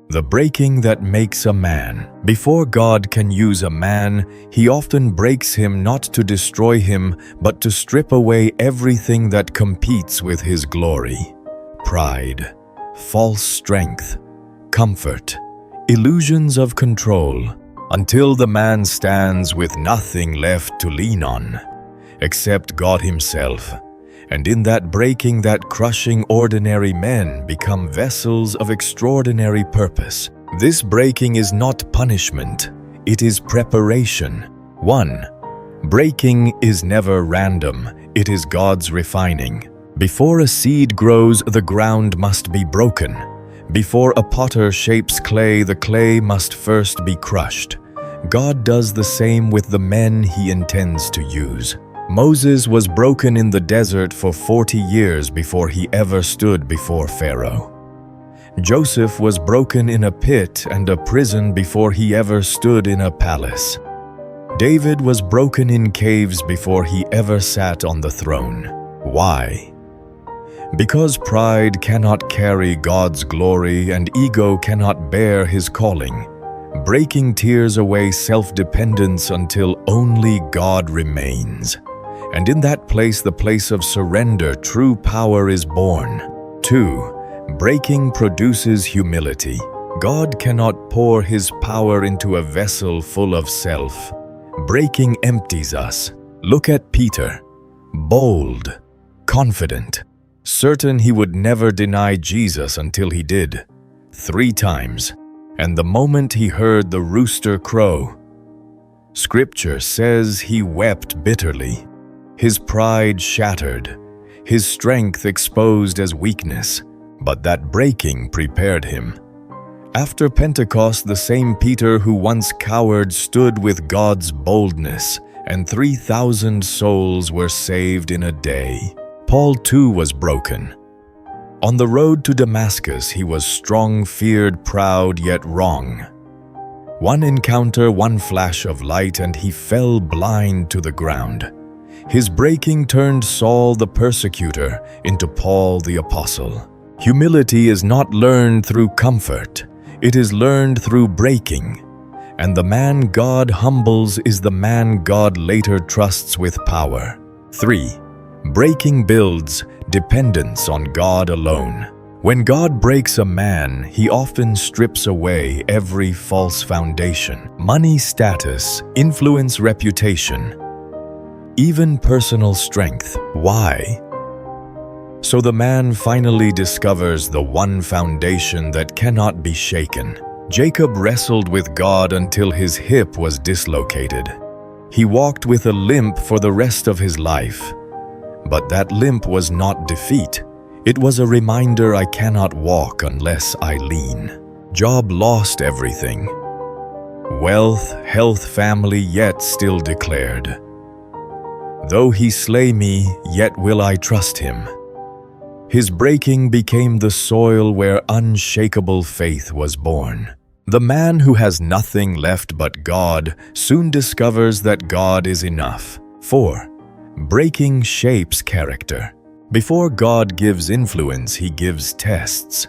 The breaking that makes a man. Before God can use a man, He often breaks him not to destroy him, but to strip away everything that competes with His glory. Pride, false strength, comfort, illusions of control, until the man stands with nothing left to lean on, except God Himself. And in that breaking, that crushing, ordinary men become vessels of extraordinary purpose. This breaking is not punishment, it is preparation. 1. Breaking is never random, it is God's refining. Before a seed grows, the ground must be broken. Before a potter shapes clay, the clay must first be crushed. God does the same with the men He intends to use. Moses was broken in the desert for 40 years before he ever stood before Pharaoh. Joseph was broken in a pit and a prison before he ever stood in a palace. David was broken in caves before he ever sat on the throne. Why? Because pride cannot carry God's glory and ego cannot bear His calling. Breaking tears away self-dependence until only God remains. And in that place, the place of surrender, true power is born. 2. Breaking produces humility. God cannot pour His power into a vessel full of self. Breaking empties us. Look at Peter. Bold, confident, certain he would never deny Jesus until he did. 3 times. And the moment he heard the rooster crow, Scripture says he wept bitterly. His pride shattered, his strength exposed as weakness, but that breaking prepared him. After Pentecost, the same Peter who once cowered stood with God's boldness, and 3,000 souls were saved in a day. Paul too was broken. On the road to Damascus, he was strong, feared, proud, yet wrong. One encounter, one flash of light, and he fell blind to the ground. His breaking turned Saul the persecutor into Paul the apostle. Humility is not learned through comfort, it is learned through breaking. And the man God humbles is the man God later trusts with power. 3. Breaking builds dependence on God alone. When God breaks a man, He often strips away every false foundation. Money, status, influence, reputation, even personal strength. Why? So the man finally discovers the one foundation that cannot be shaken. Jacob wrestled with God until his hip was dislocated. He walked with a limp for the rest of his life. But that limp was not defeat. It was a reminder I cannot walk unless I lean. Job lost everything. Wealth, health, family, yet still declared, "Though He slay me, yet will I trust Him." His breaking became the soil where unshakable faith was born. The man who has nothing left but God soon discovers that God is enough. 4. Breaking shapes character. Before God gives influence, He gives tests.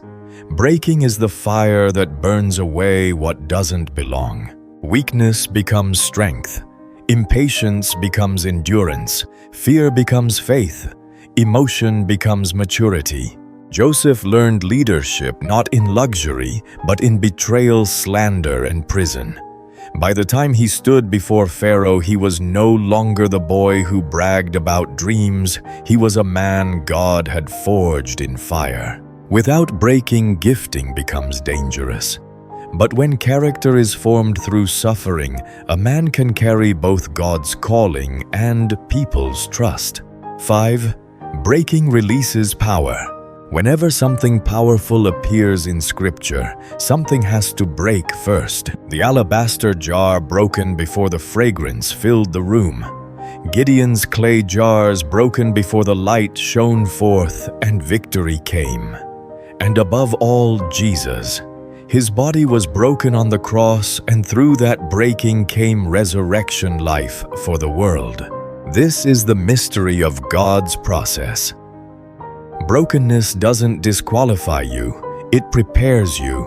Breaking is the fire that burns away what doesn't belong. Weakness becomes strength. Impatience becomes endurance. Fear becomes faith. Emotion becomes maturity. Joseph learned leadership not in luxury, but in betrayal, slander, and prison. By the time he stood before Pharaoh, he was no longer the boy who bragged about dreams. He was a man God had forged in fire. Without breaking, gifting becomes dangerous. But when character is formed through suffering, a man can carry both God's calling and people's trust. 5. Breaking releases power. Whenever something powerful appears in Scripture, something has to break first. The alabaster jar broken before the fragrance filled the room. Gideon's clay jars broken before the light shone forth and victory came. And above all, Jesus. His body was broken on the cross, and through that breaking came resurrection life for the world. This is the mystery of God's process. Brokenness doesn't disqualify you, it prepares you.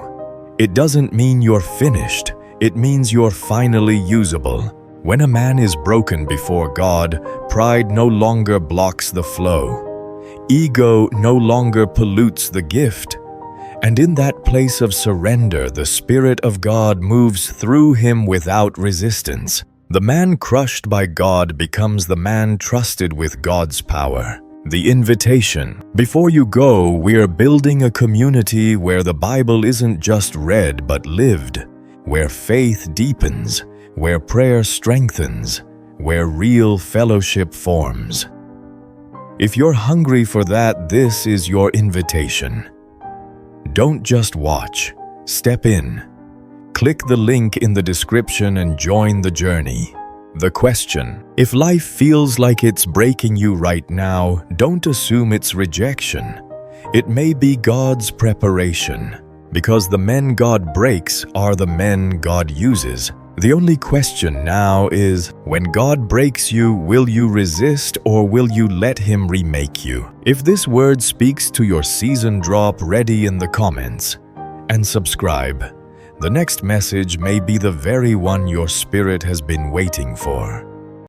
It doesn't mean you're finished. It means you're finally usable. When a man is broken before God, pride no longer blocks the flow. Ego no longer pollutes the gift. And in that place of surrender, the Spirit of God moves through him without resistance. The man crushed by God becomes the man trusted with God's power. The invitation. Before you go, we're building a community where the Bible isn't just read but lived, where faith deepens, where prayer strengthens, where real fellowship forms. If you're hungry for that, this is your invitation. Don't just watch. Step in. Click the link in the description and join the journey. The question: if life feels like it's breaking you right now, don't assume it's rejection. It may be God's preparation, because the men God breaks are the men God uses. The only question now is, when God breaks you, will you resist or will you let Him remake you? If this word speaks to your season, drop ready in the comments and subscribe. The next message may be the very one your spirit has been waiting for.